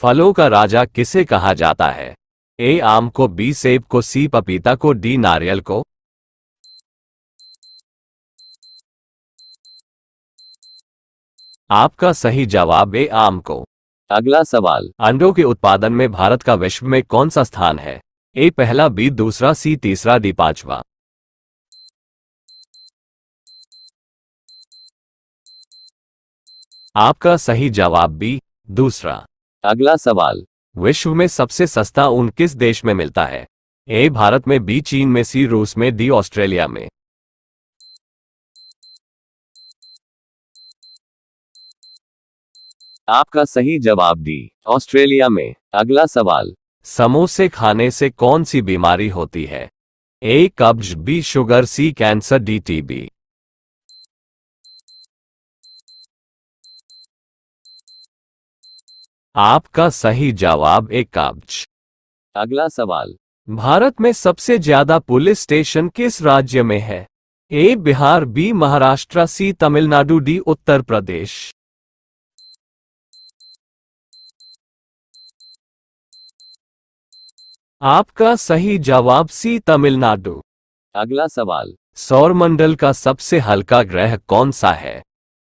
फलों का राजा किसे कहा जाता है? ए आम को, बी सेब को, सी पपीता को, डी नारियल को। आपका सही जवाब ए आम को। अगला सवाल, अंडों के उत्पादन में भारत का विश्व में कौन सा स्थान है? ए पहला, बी दूसरा, सी तीसरा, डी पांचवा। आपका सही जवाब बी दूसरा। अगला सवाल, विश्व में सबसे सस्ता ऊन किस देश में मिलता है? ए भारत में, बी चीन में, सी रूस में, डी ऑस्ट्रेलिया में। आपका सही जवाब डी ऑस्ट्रेलिया में। अगला सवाल, समोसे खाने से कौन सी बीमारी होती है? ए कब्ज, बी शुगर, सी कैंसर, डी टीबी। आपका सही जवाब ए कब्ज। अगला सवाल, भारत में सबसे ज्यादा पुलिस स्टेशन किस राज्य में है? ए बिहार, बी महाराष्ट्र, सी तमिलनाडु, डी उत्तर प्रदेश। आपका सही जवाब सी तमिलनाडु। अगला सवाल, सौरमंडल का सबसे हल्का ग्रह कौन सा है?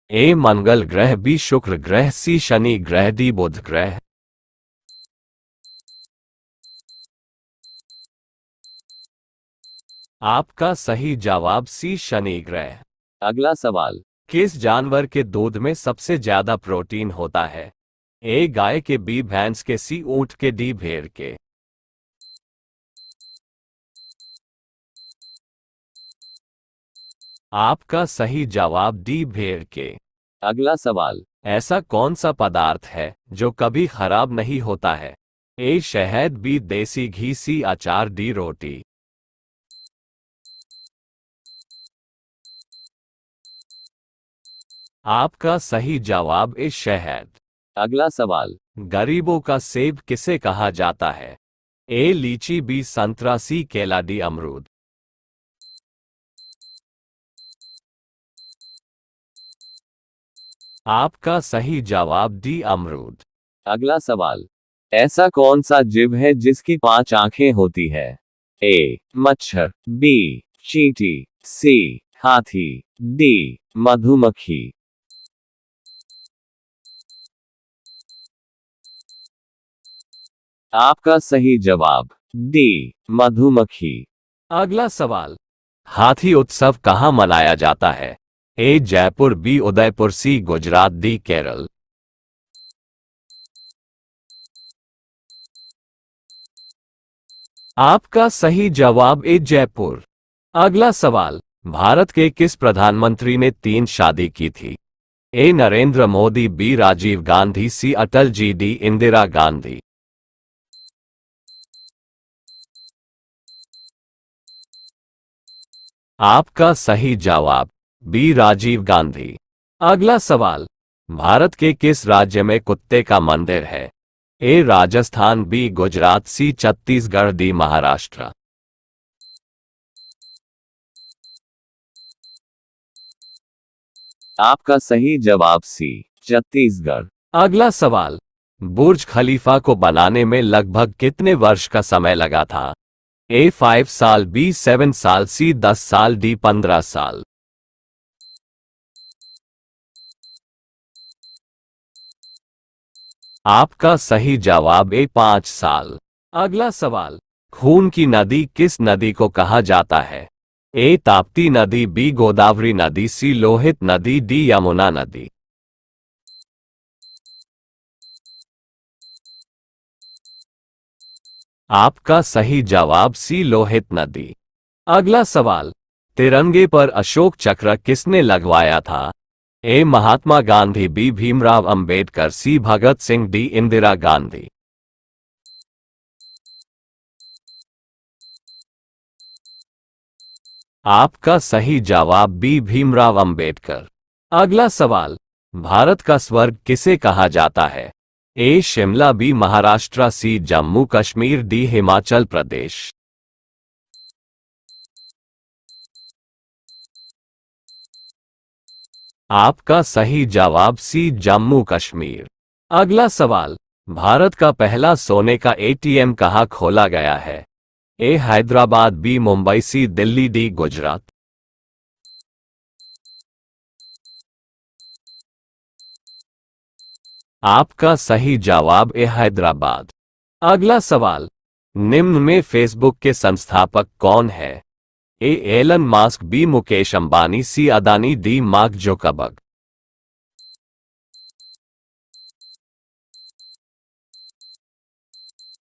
ए मंगल ग्रह, बी शुक्र ग्रह, सी शनि ग्रह, डी बुध ग्रह। आपका सही जवाब सी शनि ग्रह। अगला सवाल, किस जानवर के दूध में सबसे ज्यादा प्रोटीन होता है? ए गाय के, बी भैंस के, सी ऊंट के, डी भेड़ के। आपका सही जवाब डी भेड़ के। अगला सवाल, ऐसा कौन सा पदार्थ है जो कभी खराब नहीं होता है? ए शहद, बी देसी घी, सी अचार, डी रोटी। आपका सही जवाब ए शहद। अगला सवाल, गरीबों का सेब किसे कहा जाता है? ए लीची, बी संतरा, सी केला, डी अमरूद। आपका सही जवाब डी अमरूद। अगला सवाल, ऐसा कौन सा जीव है जिसकी 5 आंखें होती है? ए मच्छर, बी चींटी, सी हाथी, डी मधुमक्खी। आपका सही जवाब डी मधुमक्खी। अगला सवाल, हाथी उत्सव कहाँ मनाया जाता है? ए जयपुर, बी उदयपुर, सी गुजरात, डी केरल। आपका सही जवाब ए जयपुर। अगला सवाल, भारत के किस प्रधानमंत्री ने 3 शादी की थी? ए नरेंद्र मोदी, बी राजीव गांधी, सी अटल जी, डी इंदिरा गांधी। आपका सही जवाब बी राजीव गांधी। अगला सवाल, भारत के किस राज्य में कुत्ते का मंदिर है? ए राजस्थान, बी गुजरात, सी छत्तीसगढ़, डी महाराष्ट्र। आपका सही जवाब सी छत्तीसगढ़। अगला सवाल, बुर्ज खलीफा को बनाने में लगभग कितने वर्ष का समय लगा था? ए 5 साल, बी 7 साल, सी 10 साल, डी 15 साल। आपका सही जवाब ए 5 साल। अगला सवाल, खून की नदी किस नदी को कहा जाता है? ए ताप्ती नदी, बी गोदावरी नदी, सी लोहित नदी, डी यमुना नदी। आपका सही जवाब सी लोहित नदी। अगला सवाल, तिरंगे पर अशोक चक्र किसने लगवाया था? ए महात्मा गांधी, बी भीमराव अंबेडकर, सी भगत सिंह, डी इंदिरा गांधी। आपका सही जवाब बी भीमराव अंबेडकर। अगला सवाल, भारत का स्वर्ग किसे कहा जाता है? ए शिमला, बी महाराष्ट्र, सी जम्मू कश्मीर, डी हिमाचल प्रदेश। आपका सही जवाब सी जम्मू कश्मीर। अगला सवाल, भारत का पहला सोने का एटीएम कहाँ खोला गया है? ए हैदराबाद, बी मुंबई, सी दिल्ली, डी गुजरात। आपका सही जवाब ए हैदराबाद। अगला सवाल, निम्न में फेसबुक के संस्थापक कौन है? A Elon Musk, B Mukesh Ambani, C Adani, D Mark Zuckerberg.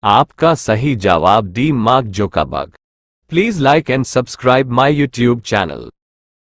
आपका सही जवाब D Mark Zuckerberg. Please like and subscribe my YouTube channel.